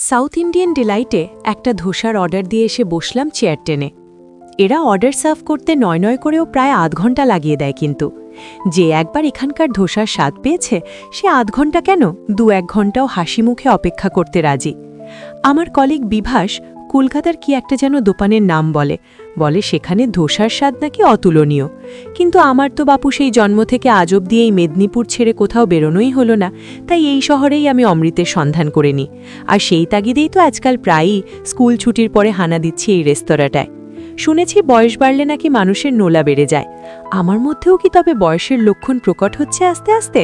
South Indian ডিলাইটে একটা ধোসার order দিয়ে এসে বসলাম চেয়ার টেনে। এরা অর্ডার সার্ভ করতে নয় নয় করেও প্রায় আধ ঘন্টা লাগিয়ে দেয়, কিন্তু যে একবার এখানকার ধোসার স্বাদ পেয়েছে সে আধ ঘন্টা কেন 2-1 ঘন্টাও হাসি মুখে অপেক্ষা করতে রাজি। আমার কলিগ বিভাস কলকাতার কি একটা যেন দোকানের নাম বলে সেখানে ধোসার স্বাদ নাকি অতুলনীয়, কিন্তু আমার তো বাপু সেই জন্ম থেকে আজ অবধি এই মেদিনীপুর ছেড়ে কোথাও বেরোনোই হলো না, তাই এই শহরেই আমি অমৃতের সন্ধান করে নিই। আর সেই তাগিদেই তো আজকাল প্রায়ই স্কুল ছুটির পরে হানা দিচ্ছি এই রেস্তোরাঁটায়। শুনেছি বয়স বাড়লে নাকি মানুষের নোলা বেড়ে যায়। আমার মধ্যেও কি তবে বয়সের লক্ষণ প্রকট হচ্ছে আস্তে আস্তে?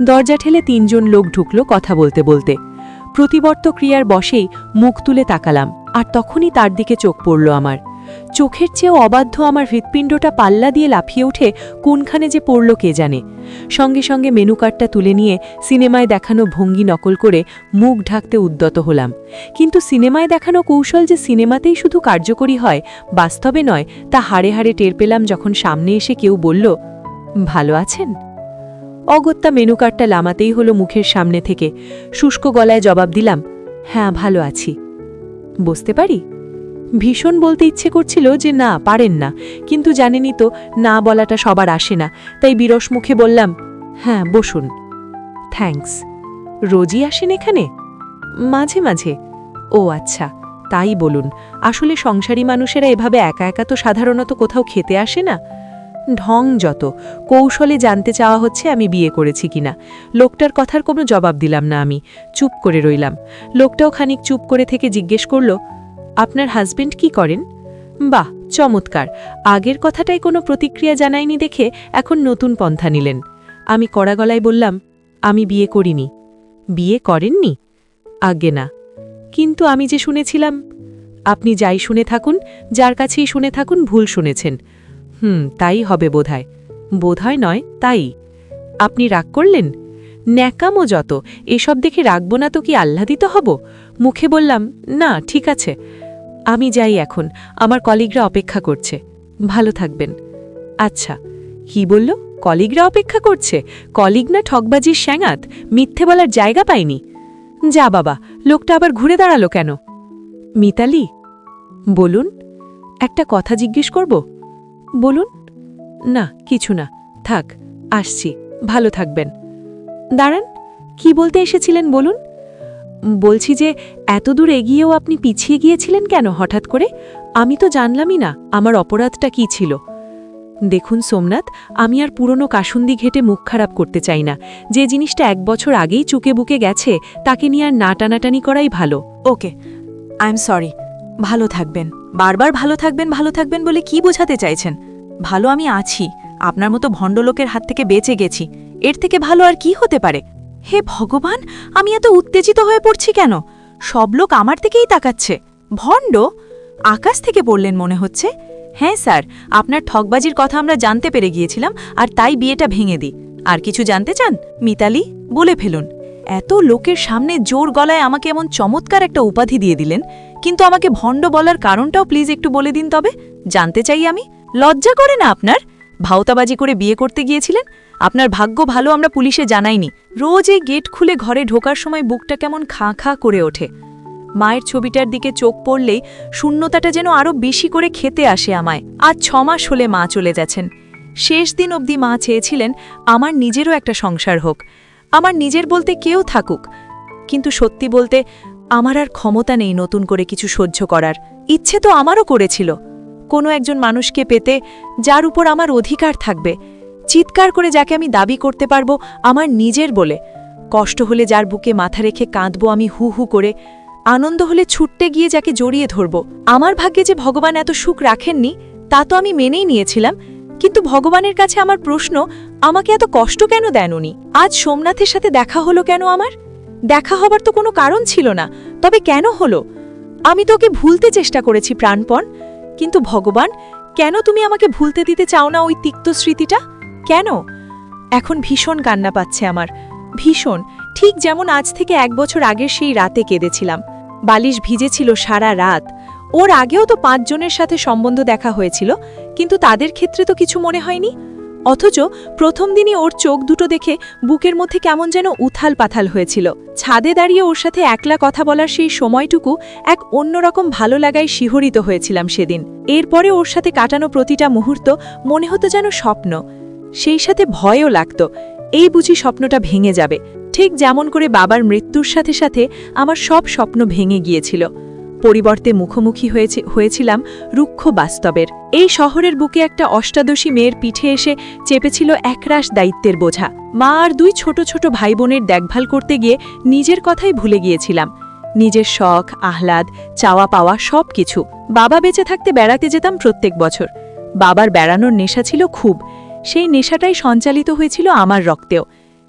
দরজা ঠেলে 3 জন লোক ঢুকলো কথা বলতে বলতে। প্রতিবর্ত ক্রিয়ার বসেই মুখ তুলে তাকালাম, আর তখনই তার দিকে চোখ পড়ল আমার। চোখের চেয়েও অবাধ্য আমার হৃৎপিণ্ডটা পাল্লা দিয়ে লাফিয়ে উঠে কোনখানে যে পড়ল কে জানে। সঙ্গে সঙ্গে মেনু কার্ডটা তুলে নিয়ে সিনেমায় দেখানো ভঙ্গি নকল করে মুখ ঢাকতে উদ্যত হলাম। কিন্তু সিনেমায় দেখানো কৌশল যে সিনেমাতেই শুধু কার্যকরী হয়, বাস্তবে নয়, তা হাড়ে হাড়ে টের পেলাম যখন সামনে এসে কেউ বলল, ভালো আছেন? অগত্যা মেনু কার্ডটা লামাতেই হলো মুখের সামনে থেকে। শুষ্ক গলায় জবাব দিলাম, হ্যাঁ ভালো আছি। বসতে পারি? ভীষণ বলতে ইচ্ছে করছিল যে না, পারেন না, কিন্তু জানেনই তো না বলাটা সবার আসে না, তাই বিরস মুখে বললাম, হ্যাঁ বসুন। থ্যাঙ্কস। রোজই আসেন এখানে? মাঝে মাঝে। ও আচ্ছা, তাই বলুন, আসলে সংসারী মানুষেরা এভাবে একা একা তো সাধারণত কোথাও খেতে আসে না। ঢং যত, কৌশলে জানতে চাওয়া হচ্ছে আমি বিয়ে করেছি কিনা। লোকটার কথার কোনো জবাব দিলাম না, আমি চুপ করে রইলাম। লোকটাও খানিক চুপ করে থেকে জিজ্ঞেস করল, আপনার হাজবেন্ড কি করেন? বাহ, চমৎকার। আগের কথাটাই কোনো প্রতিক্রিয়া জানায়নি দেখে এখন নতুন পন্থা নিলেন। আমি কড়া গলায় বললাম, আমি বিয়ে করিনি। বিয়ে করেননি? আজ্ঞে না। কিন্তু আমি যে শুনেছিলাম। আপনি যাই শুনে থাকুন, যার কাছেই শুনে থাকুন, ভুল শুনেছেন। তাই হবে বোধহয়। বোধহয় নয়, তাই। আপনি রাগ করলেন? ন্যাকামো যত, এসব দেখে রাগব না তো কি আহ্লাদিত হব? মুখে বললাম, না ঠিক আছে, আমি যাই এখন, আমার কলিগরা অপেক্ষা করছে। ভালো থাকবেন। আচ্ছা। কি বলল? কলিগরা অপেক্ষা করছে? কলিগ না ঠকবাজির শ্যাঙাত, মিথ্যে বলার জায়গা পাইনি। যা বাবা, লোকটা আবার ঘুরে দাঁড়ালো কেন? মিতালি? বলুন। একটা কথা জিজ্ঞেস করব? বলুন। না কিছু না, থাক, আসছি, ভালো থাকবেন। দাঁড়ান, কি বলতে এসেছিলেন বলুন? বলছি যে এত দূর এগিয়েও আপনি পিছিয়ে গিয়েছিলেন কেন হঠাৎ করে? আমি তো জানলামই না আমার অপরাধটা কি ছিল। দেখুন সোমনাথ, আমি আর পুরনো কাসুন্দি ঘেটে মুখ খারাপ করতে চাই না। যে জিনিসটা 1 বছর আগেই চুকে বুকে গেছে তাকে নিয়ে আর না টানাটানি করাই ভালো। ওকে, আই এম সরি। ভালো থাকবেন। বারবার ভালো থাকবেন বলে কি বোঝাতে চাইছেন? ভালো আমি আছি, আপনার মতো ভণ্ডলোকের হাত থেকে বেঁচে গেছি। এর থেকে ভালো আর কি হতে পারে? হে ভগবান, আমি এত উত্তেজিত হয়ে পড়ছি কেন? সব লোক আমার দিকেই তাকাচ্ছে। ভণ্ড? আকাশ থেকে পড়লেন মনে হচ্ছে। হ্যাঁ স্যার, আপনার ঠকবাজির কথা আমরা জানতে পেরে গিয়েছিলাম, আর তাই বিয়েটা ভেঙে দিই। আর কিছু জানতে চান? মিতালি, বলে ফেলুন। এত লোকের সামনে জোর গলায় আমাকে এমন চমৎকার একটা উপাধি দিয়ে দিলেন, কিন্তু আমাকে ভণ্ড বলার কারণটাও প্লিজ একটু বলে দিন তবে। জানতে চাই আমি। লজ্জা করে না আপনার? ভাওতাবাজি করে বিয়ে করতে গিয়েছিলেন। আপনার ভাগ্য ভালো আমরা পুলিশে জানাইনি। রোজ এই গেট খুলে ঘরে ঢোকার সময় বুকটা কেমন খাঁ খাঁ করে ওঠে। মায়ের ছবিটার দিকে চোখ পড়লেই শূন্যতাটা যেন আরও বেশি করে খেতে আসে আমায়। আজ 6 মাস হলে মা চলে যাচ্ছেন। শেষ দিন অবধি মা চেয়েছিলেন আমার নিজেরও একটা সংসার হোক, আমার নিজের বলতে কেউ থাকুক। কিন্তু সত্যি বলতে আমার আর ক্ষমতা নেই নতুন করে কিছু সহ্য করার। ইচ্ছে তো আমারও করেছিল কোনো একজন মানুষকে পেতে যার উপর আমার অধিকার থাকবে, চিৎকার করে যাকে আমি দাবি করতে পারবো আমার নিজের বলে। কষ্ট হলে যার বুকে মাথা রেখে কাঁদবো আমি হু হু করে, আনন্দ হলে ছুটতে গিয়ে যাকে জড়িয়ে ধরব। আমার ভাগ্যে যে ভগবান এত সুখ রাখেননি তা তো আমি মেনেই নিয়েছিলাম, কিন্তু ভগবানের কাছে আমার প্রশ্ন, আমাকে এত কষ্ট কেন দেন উনি? আজ সোমনাথের সাথে দেখা হলো কেন আমার? দেখা হবার তো কোনো কারণ ছিল না, তবে কেন হলো? আমি তো ওকে ভুলতে চেষ্টা করেছি প্রাণপণ, কিন্তু ভগবান, কেন তুমি আমাকে ভুলতে দিতে চাও না ওই তিক্ত স্মৃতিটা? কেন? এখন ভীষণ কান্না পাচ্ছে আমার, ভীষণ। ঠিক যেমন আজ থেকে 1 বছর আগের সেই রাতে কেঁদেছিলাম। বালিশ ভিজেছিল সারা রাত। ওর আগেও তো 5 জনের সাথে সম্বন্ধ দেখা হয়েছিল, কিন্তু তাদের ক্ষেত্রে তো কিছু মনে হয়নি। অথচ প্রথম দিনই ওর চোখ দুটো দেখে বুকের মধ্যে কেমন যেন উথাল পাথাল হয়েছিল। ছাদে দাঁড়িয়ে ওর সাথে একলা কথা বলার সেই সময়টুকু এক অন্যরকম ভালো লাগায় শিহরিত হয়েছিলাম সেদিন। এরপরে ওর সাথে কাটানো প্রতিটা মুহূর্ত মনে হতো যেন স্বপ্ন, সেই সাথে ভয়ও লাগতো এই বুঝি স্বপ্নটা ভেঙে যাবে, ঠিক যেমন করে বাবার মৃত্যুর সাথে সাথে আমার সব স্বপ্ন ভেঙে গিয়েছিল। পরিবর্তে মুখোমুখি হয়েছিলাম রুক্ষ বাস্তবের। এই শহরের বুকে একটা অষ্টাদশী মেয়ের পিঠে এসে চেপেছিল একরাশ দায়িত্বের বোঝা। মা আর দুই ছোট ছোট ভাই বোনের দেখভাল করতে গিয়ে নিজের কথাই ভুলে গিয়েছিলাম, নিজের শখ, আহ্লাদ, চাওয়া পাওয়া সব কিছু। বাবা বেঁচে থাকতে বেড়াতে যেতাম প্রত্যেক বছর। বাবার বেড়ানোর নেশা ছিল খুব, সেই নেশাটাই সঞ্চালিত হয়েছিল আমার রক্তেও।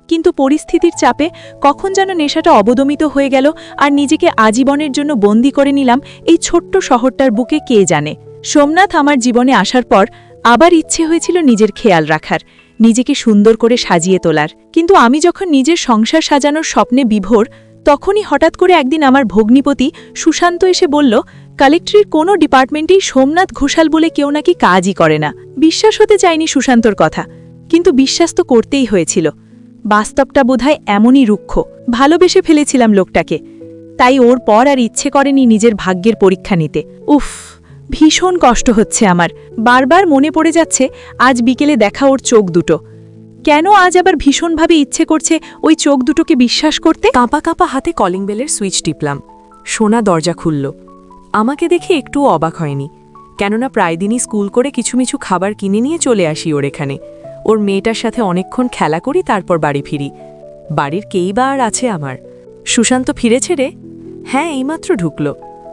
কিন্তু পরিস্থিতির চাপে কখন যেন নেশাটা অবদমিত হয়ে গেল আর নিজেকে আজীবনের জন্য বন্দী করে নিলাম এই ছোট্ট শহরটার বুকে, কে জানে। সোমনাথ আমার জীবনে আসার পর আবার ইচ্ছে হয়েছিল নিজের খেয়াল রাখার, নিজেকে সুন্দর করে সাজিয়ে তোলার। কিন্তু আমি যখন নিজের সংসার সাজানোর স্বপ্নে বিভোর, তখনই হঠাৎ করে একদিন আমার ভগ্নিপতি সুশান্ত এসে বলল, কালেক্টরির কোনো ডিপার্টমেন্টেই সোমনাথ ঘোষাল বলে কেউ নাকি কাজই করে না। বিশ্বাস হতে চায়নি সুশান্তর কথা, কিন্তু বিশ্বাস তো করতেই হয়েছিল। বাস্তবটা বোধহয় এমনই রুক্ষ। ভালোবেসে ফেলেছিলাম লোকটাকে, তাই ওর পর আর ইচ্ছে করেনি নিজের ভাগ্যের পরীক্ষা নিতে। উফ, ভীষণ কষ্ট হচ্ছে আমার। বারবার মনে পড়ে যাচ্ছে আজ বিকেলে দেখা ওর চোখ দুটো। কেন আজ আবার ভীষণভাবে ইচ্ছে করছে ওই চোখ দুটোকে বিশ্বাস করতে। কাঁপা কাঁপা হাতে কলিং বেলের সুইচ টিপলাম। সোনা দরজা খুলল। আমাকে দেখে একটুও অবাক হয়নি, কেননা প্রায় দিনই স্কুল করে কিছুমিছু খাবার কিনে নিয়ে চলে আসি ওর এখানে। ওর মেয়েটার সাথে অনেকক্ষণ খেলা করি, তারপর বাড়ি ফিরি। বাড়ির কেই বা আর আছে আমার? সুশান্ত ফিরেছে রে? হ্যাঁ, এইমাত্র ঢুকল।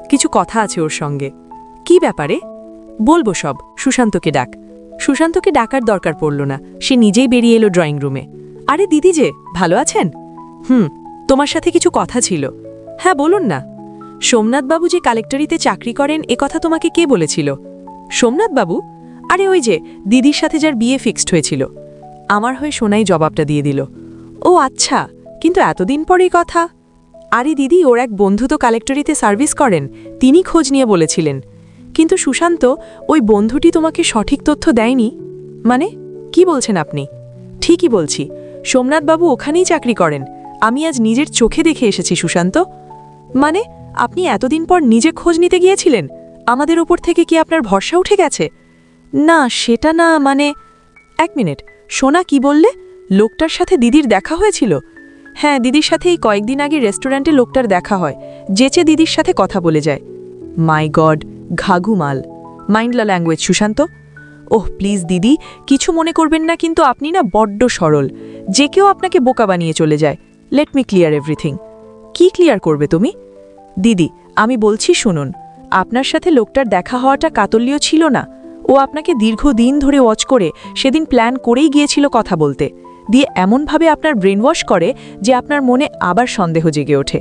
কিছু কথা আছে ওর সঙ্গে। কি ব্যাপারে? বলবো সব। সুশান্তকে ডাক। সুশান্তকে ডাকার দরকার পড়ল না, সে নিজেই বেরিয়ে এলো ড্রয়িং রুমে। আরে দিদি যে, ভালো আছেন? তোমার সাথে কিছু কথা ছিল। হ্যাঁ বলুন না। সোমনাথবাবু যে কালেক্টরিতে চাকরি করেন এ কথা তোমাকে কে বলেছিল? সোমনাথবাবু? আরে ওই যে দিদির সাথে যার বিয়ে ফিক্সড হয়েছিল। আমার হয়ে সোনাই জবাবটা দিয়ে দিল। ও আচ্ছা, কিন্তু এতদিন পরেই কথা। আরে দিদি, ওর এক বন্ধু তো কালেক্টরিতে সার্ভিস করেন, তিনি খোঁজ নিয়ে বলেছিলেন। কিন্তু সুশান্ত, ওই বন্ধুটি তোমাকে সঠিক তথ্য দেয়নি? মানে কি বলছেন আপনি? ঠিকই বলছি, সোমনাথবাবু ওখানেই চাকরি করেন। আমি আজ নিজের চোখে দেখে এসেছি সুশান্ত। মানে আপনি এতদিন পর নিজে খোঁজ নিতে গিয়েছিলেন? আমাদের ওপর থেকে কি আপনার ভরসা উঠে গেছে? না সেটা না, মানে। এক মিনিট, সোনা কি বললে? লোকটার সাথে দিদির দেখা হয়েছিল? হ্যাঁ, দিদির সাথে এই কয়েকদিন আগে রেস্টুরেন্টে লোকটার দেখা হয়, যেচে দিদির সাথে কথা বলে যায়। মাই গড, ঘাঘুমাল। মাইন্ডলা ল্যাঙ্গুয়েজ সুশান্ত। ওহ প্লিজ দিদি, কিছু মনে করবেন না, কিন্তু আপনি না বড্ড সরল। যে কেউ আপনাকে বোকা বানিয়ে চলে যায়। Let me clear everything. কি ক্লিয়ার করবে তুমি? দিদি আমি বলছি শুনুন, আপনার সাথে লোকটার দেখা হওয়াটা কাতল্য ছিল না। ও আপনাকে দীর্ঘদিন ধরে ওয়াচ করে সেদিন প্ল্যান করেই গিয়েছিল কথা বলতে, দিয়ে এমনভাবে আপনার ব্রেন ওয়াশ করে যে আপনার মনে আবার সন্দেহ জেগে ওঠে।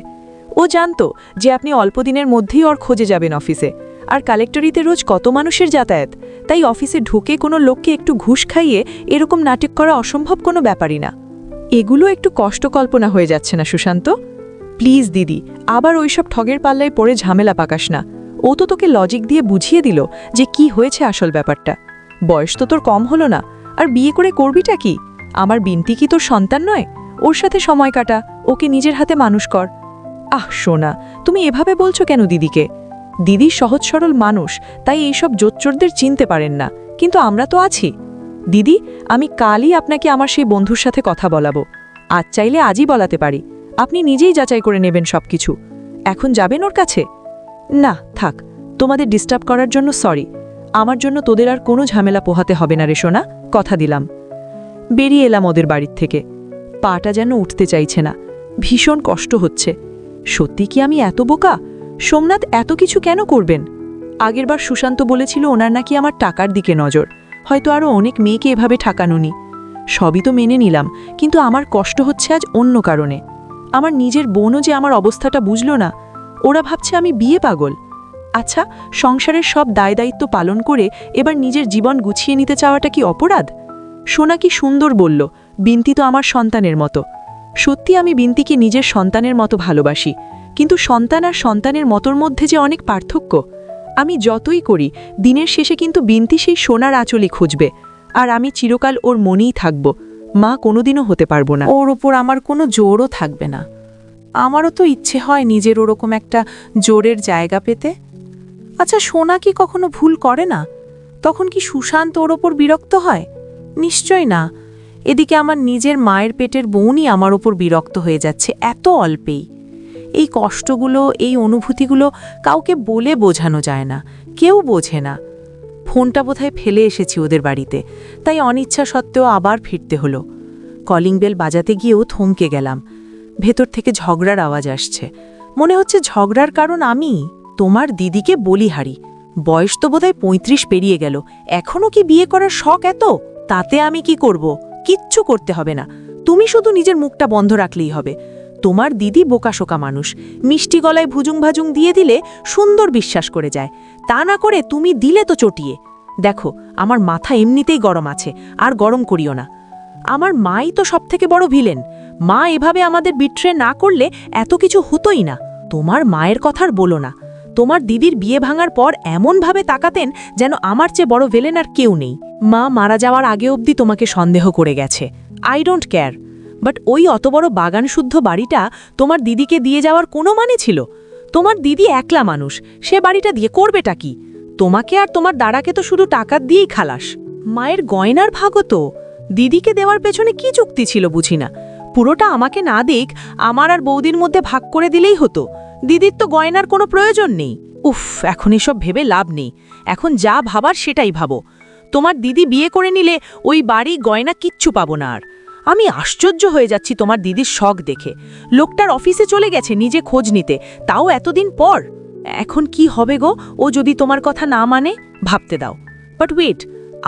ও জানতো যে আপনি অল্প দিনের মধ্যেই ওর খোঁজে যাবেন অফিসে, আর কালেক্টরিতে রোজ কত মানুষের যাতায়াত, তাই অফিসে ঢুকে কোনো লোককে একটু ঘুষ খাইয়ে এরকম নাটক করা অসম্ভব কোনো ব্যাপারই না। এগুলো একটু কষ্টকল্পনা হয়ে যাচ্ছে না সুশান্ত? প্লিজ দিদি, আবার ওইসব ঠগের পাল্লায় পড়ে ঝামেলা পাকাস না। ও তো তোকে লজিক দিয়ে বুঝিয়ে দিল যে কি হয়েছে আসল ব্যাপারটা। বয়স তো তোর কম হলো না, আর বিয়ে করে করবিটা কি? আমার বিনতি কি তোর সন্তান নয়? ওর সাথে সময় কাটা, ওকে নিজের হাতে মানুষ কর। আহ সোনা, তুমি এভাবে বলছো কেন দিদিকে? দিদি সহজ সরল মানুষ, তাই এইসব জোচ্চোরদের চিনতে পারেন না, কিন্তু আমরা তো আছি। দিদি, আমি কালই আপনাকে আমার সেই বন্ধুর সাথে কথা বলাবো। আজ চাইলে আজই বলাতে পারি, আপনি নিজেই যাচাই করে নেবেন সব কিছু। এখন যাবেন ওর কাছে? না থাক, তোমাদের ডিস্টার্ব করার জন্য সরি। আমার জন্য তোদের আর কোনো ঝামেলা পোহাতে হবে না রে সোনা, কথা দিলাম। বেরিয়ে এলাম ওদের বাড়ির থেকে। পাটা যেন উঠতে চাইছে না, ভীষণ কষ্ট হচ্ছে। সত্যি কি আমি এত বোকা? সোমনাথ এত কিছু কেন করবেন? আগেরবার সুশান্ত বলেছিল ওনার নাকি আমার টাকার দিকে নজর, হয়তো আরও অনেক মেয়েকে এভাবে ঠাকানুনি। সবই তো মেনে নিলাম, কিন্তু আমার কষ্ট হচ্ছে আজ অন্য কারণে। আমার নিজের বোনও যে আমার অবস্থাটা বুঝল না। ওরা ভাবছে আমি বিয়ে পাগল। আচ্ছা, সংসারের সব দায় দায়িত্ব পালন করে এবার নিজের জীবন গুছিয়ে নিতে চাওয়াটা কি অপরাধ? সোনা কি সুন্দর বলল, বিন্তি তো আমার সন্তানের মতো। সত্যি আমি বিন্তিকে নিজের সন্তানের মতো ভালোবাসি, কিন্তু সন্তান আর সন্তানের মতোর মধ্যে যে অনেক পার্থক্য। আমি যতই করি, দিনের শেষে কিন্তু বিন্তি সেই সোনার আঁচলই খুঁজবে, আর আমি চিরকাল ওর মনেই থাকব, মা কোনোদিনও হতে পারবো না। ওর ওপর আমার কোনো জোরও থাকবে না। আমারও তো ইচ্ছে হয় নিজের ওরকম একটা জোরের জায়গা পেতে। আচ্ছা, সোনা কি কখনো ভুল করে না? তখন কি সুশান্ত ওর ওপর বিরক্ত হয়? নিশ্চয় না। এদিকে আমার নিজের মায়ের পেটের বোনই আমার ওপর বিরক্ত হয়ে যাচ্ছে এত অল্পেই। এই কষ্টগুলো, এই অনুভূতিগুলো কাউকে বলে বোঝানো যায় না, কেউ বোঝে না। ফোনটা বোধহয় ফেলে এসেছি ওদের বাড়িতে, তাই অনিচ্ছা সত্ত্বেও আবার ফিরতে হলো। কলিং বেল বাজাতে গিয়েও থমকে গেলাম। ভেতর থেকে ঝগড়ার আওয়াজ আসছে। মনে হচ্ছে ঝগড়ার কারণ আমি। তোমার দিদিকে বলিহারি, বয়স তো বোধহয় ৩৫ পেরিয়ে গেল, এখনও কি বিয়ে করার শখ এত? তাতে আমি কি করব? কিচ্ছু করতে হবে না, তুমি শুধু নিজের মুখটা বন্ধ রাখলেই হবে। তোমার দিদি বোকাশোকা মানুষ, মিষ্টি গলায় ভুজুং ভাজুং দিয়ে দিলে সুন্দর বিশ্বাস করে যায়। তা না করে তুমি দিলে তো চটিয়ে। দেখো, আমার মাথা এমনিতেই গরম আছে, আর গরম করিও না। আমার মাই তো সবথেকে বড় ভিলেন। মা এভাবে আমাদের বিট্রে না করলে এত কিছু হতোই না। তোমার মায়ের কথার বলো না। তোমার দিদির বিয়ে ভাঙার পর এমনভাবে তাকাতেন যেন আমার চেয়ে বড় ভিলেন আর কেউ নেই। মা মারা যাওয়ার আগে অবধি তোমাকে সন্দেহ করে গেছে। আই ডোন্ট কেয়ার, বাট ওই অত বড় বাগানশুদ্ধ বাড়িটা তোমার দিদিকে দিয়ে যাওয়ার কোনো মানে ছিল? তোমার দিদি একলা মানুষ, সে বাড়িটা দিয়ে করবেটা কি? তোমাকে আর তোমার দাদাকে তো শুধু টাকা দিয়েই খালাস। মায়ের গয়নার ভাগও তো দিদিকে দেওয়ার পেছনে কি যুক্তি ছিল বুঝি না। পুরোটা আমাকে না দিক, আমার আর বৌদির মধ্যে ভাগ করে দিলেই হতো। দিদির তো গয়নার কোনো প্রয়োজন নেই। উফ, এখন এসব ভেবে লাভ নেই। এখন যা ভাবার সেটাই ভাবো। তোমার দিদি বিয়ে করে নিলে ওই বাড়ি গয়না কিচ্ছু পাবো না আর। আমি আশ্চর্য হয়ে যাচ্ছি তোমার দিদির শখ দেখে। লোকটার অফিসে চলে গেছে নিজে খোঁজ নিতে, তাও এতদিন পর। এখন কি হবে গো, ও যদি তোমার কথা না মানে? ভাবতে দাও। বাট ওয়েট,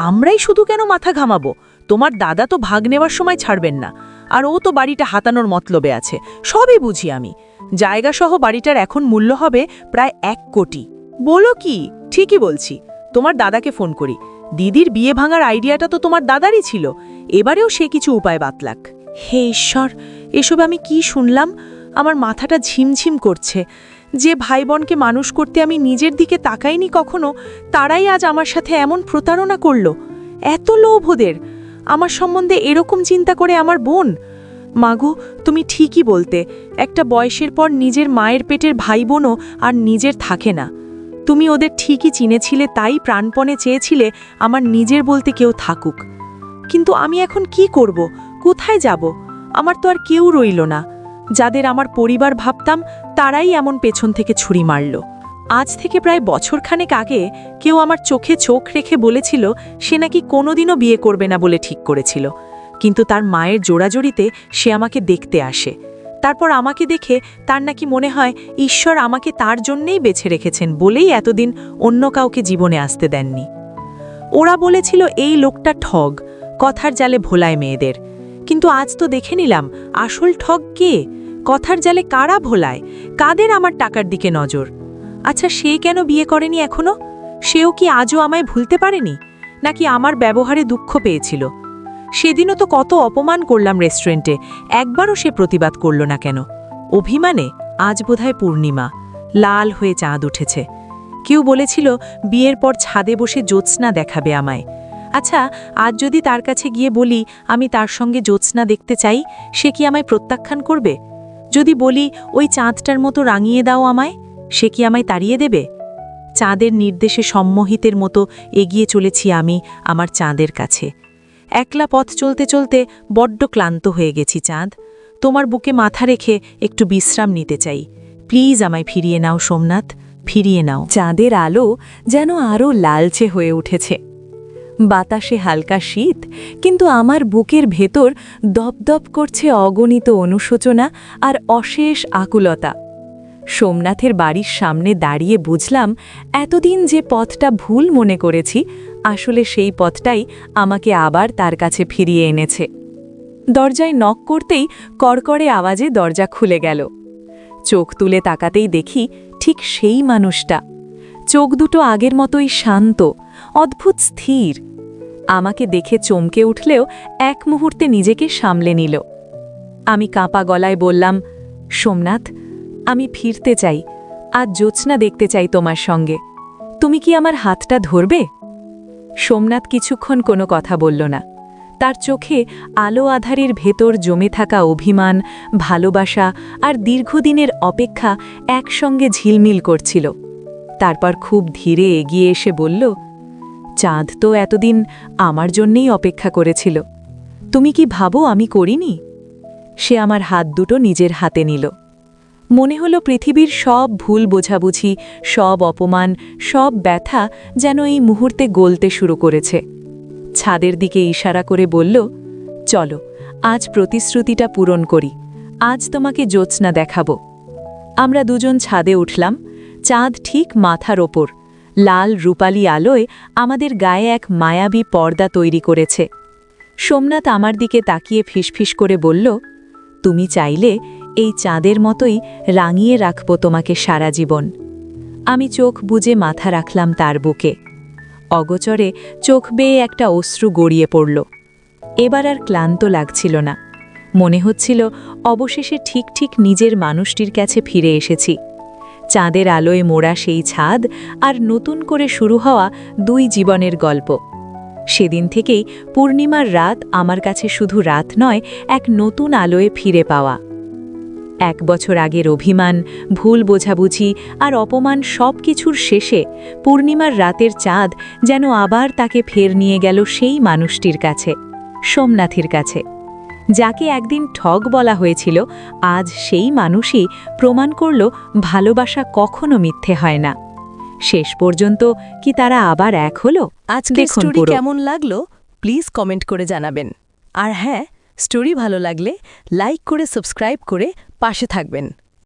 আমরাই শুধু কেন মাথা ঘামাবো? তোমার দাদা তো ভাগ নেওয়ার সময় ছাড়বেন না, আর ও তো বাড়িটা হাতানোর মতলবে আছে। সবই বুঝি আমি। জায়গাসহ বাড়িটার এখন মূল্য হবে প্রায় ১ কোটি। বলো কি? ঠিকই বলছি। তোমার দাদাকে ফোন করি। দিদির বিয়ে ভাঙার আইডিয়াটা তো তোমার দাদারই ছিল, এবারেও সে কিছু উপায় বাতলাক। হে ঈশ্বর, এসব আমি কি শুনলাম? আমার মাথাটা ঝিমঝিম করছে। যে ভাই বোনকে মানুষ করতে আমি নিজের দিকে তাকাইনি কখনো, তারাই আজ আমার সাথে এমন প্রতারণা করল। এত লোভ ওদের, আমার সম্বন্ধে এরকম চিন্তা করে আমার বোন। মাগো, তুমি ঠিকই বলতে, একটা বয়সের পর নিজের মায়ের পেটের ভাই বোনও আর নিজের থাকে না। তুমি ওদের ঠিকই চিনেছিলে, তাই প্রাণপণে চেয়েছিলে আমার নিজের বলতে কেউ থাকুক। কিন্তু আমি এখন কি করব? কোথায় যাব? আমার তো আর কেউ রইল না। যাদের আমার পরিবার ভাবতাম, তারাই এমন পেছন থেকে ছুরি মারল। আজ থেকে প্রায় বছরখানেক আগে কেউ আমার চোখে চোখ রেখে বলেছিল সে নাকি কোনোদিনও বিয়ে করবে না বলে ঠিক করেছিল, কিন্তু তার মায়ের জোড়াজড়িতে সে আমাকে দেখতে আসে। তারপর আমাকে দেখে তার নাকি মনে হয় ঈশ্বর আমাকে তার জন্যেই বেছে রেখেছেন বলেই এতদিন অন্য কাউকে জীবনে আসতে দেননি। ওরা বলেছিল এই লোকটা ঠগ, কথার জালে ভোলায় মেয়েদের। কিন্তু আজ তো দেখে নিলাম আসল ঠগ কে, কথার জালে কারা ভোলায়, কাদের আমার টাকার দিকে নজর। আচ্ছা, সে কেন বিয়ে করেনি এখনো? সেও কি আজও আমায় ভুলতে পারেনি, নাকি আমার ব্যবহারে দুঃখ পেয়েছিল? সেদিনও তো কত অপমান করলাম রেস্টুরেন্টে, একবারও সে প্রতিবাদ করল না কেন? অভিমানে আজ বোধহয় পূর্ণিমা, লাল হয়ে চাঁদ উঠেছে। কেউ বলেছিল বিয়ের পর ছাদে বসে জ্যোৎস্না দেখাবে আমায়। আচ্ছা, আজ যদি তার কাছে গিয়ে বলি আমি তার সঙ্গে জ্যোৎস্না দেখতে চাই, সে কি আমায় প্রত্যাখ্যান করবে? যদি বলি ওই চাঁদটার মতো রাঙিয়ে দাও আমায়, সে কি আমায় তাড়িয়ে দেবে? চাঁদের নির্দেশে সম্মোহিতের মতো এগিয়ে চলেছি আমি আমার চাঁদের কাছে। একলা পথ চলতে চলতে বড্ড ক্লান্ত হয়ে গেছি চাঁদ। তোমার বুকে মাথা রেখে একটু বিশ্রাম নিতে চাই। প্লিজ আমায় ফিরিয়ে নাও সোমনাথ, ফিরিয়ে নাও। চাঁদের আলো যেন আরও লালচে হয়ে উঠেছে। বাতাসে হালকা শীত, কিন্তু আমার বুকের ভেতর দপদপ করছে অগণিত অনুশোচনা আর অশেষ আকুলতা। সোমনাথের বাড়ির সামনে দাঁড়িয়ে বুঝলাম এতদিন যে পথটা ভুল মনে করেছি, আসলে সেই পথটাই আমাকে আবার তার কাছে ফিরিয়ে এনেছে। দরজায় নক করতেই কড়কড়ে আওয়াজে দরজা খুলে গেল। চোখ তুলে তাকাতেই দেখি ঠিক সেই মানুষটা। চোখ দুটো আগের মতোই শান্ত, অদ্ভুত স্থির। আমাকে দেখে চমকে উঠলেও এক মুহূর্তে নিজেকে সামলে নিল। আমি কাঁপা গলায় বললাম, সোমনাথ, আমি ফিরতে চাই, আজ জ্যোৎস্না দেখতে চাই তোমার সঙ্গে। তুমি কি আমার হাতটা ধরবে? সোমনাথ কিছুক্ষণ কোনো কথা বলল না। তার চোখে আলো আধারের ভেতর জমে থাকা অভিমান, ভালোবাসা আর দীর্ঘদিনের অপেক্ষা একসঙ্গে ঝিলমিল করছিল। তারপর খুব ধীরে এগিয়ে এসে বলল, চাঁদ তো এতদিন আমার জন্যেই অপেক্ষা করেছিল। তুমি কি ভাবো আমি করিনি? সে আমার হাত দুটো নিজের হাতে নিল। মনে হলো পৃথিবীর সব ভুল বোঝাবুঝি, সব অপমান, সব ব্যথা যেন এই মুহূর্তে গলতে শুরু করেছে। ছাদের দিকে ইশারা করে বলল, চলো আজ প্রতিশ্রুতিটা পূরণ করি, আজ তোমাকে জ্যোৎস্না দেখাবো। আমরা দুজন ছাদে উঠলাম। চাঁদ ঠিক মাথার ওপর, লাল রূপালি আলোয় আমাদের গায়ে এক মায়াবী পর্দা তৈরি করেছে। সোমনাথ আমার দিকে তাকিয়ে ফিসফিস করে বলল, তুমি চাইলে এই চাঁদের মতোই রাঙিয়ে রাখব তোমাকে সারা জীবন। আমি চোখ বুজে মাথা রাখলাম তার বুকে। অগোচরে চোখ বেয়ে একটা অশ্রু গড়িয়ে পড়ল। এবার আর ক্লান্ত লাগছিল না। মনে হচ্ছিল অবশেষে ঠিক ঠিক নিজের মানুষটির কাছে ফিরে এসেছি। চাঁদের আলোয় মোড়া সেই ছাদ আর নতুন করে শুরু হওয়া দুই জীবনের গল্প। সেদিন থেকেই পূর্ণিমার রাত আমার কাছে শুধু রাত নয়, এক নতুন আলোয় ফিরে পাওয়া। 1 বছর আগের অভিমান, ভুল বোঝাবুঝি আর অপমান সব কিছুর শেষে পূর্ণিমার রাতের চাঁদ যেন আবার তাকে ফের নিয়ে গেল সেই মানুষটির কাছে, সোমনাথের কাছে। যাকে একদিন ঠগ বলা হয়েছিল, আজ সেই মানুষই প্রমাণ করল ভালোবাসা কখনো মিথ্যে হয় না। শেষ পর্যন্ত কি তারা আবার এক হলো? আজকের স্টোরি কেমন লাগলো প্লিজ কমেন্ট করে জানাবেন। আর হ্যাঁ, স্টোরি ভালো লাগলে লাইক করে সাবস্ক্রাইব করে পাশে থাকবেন।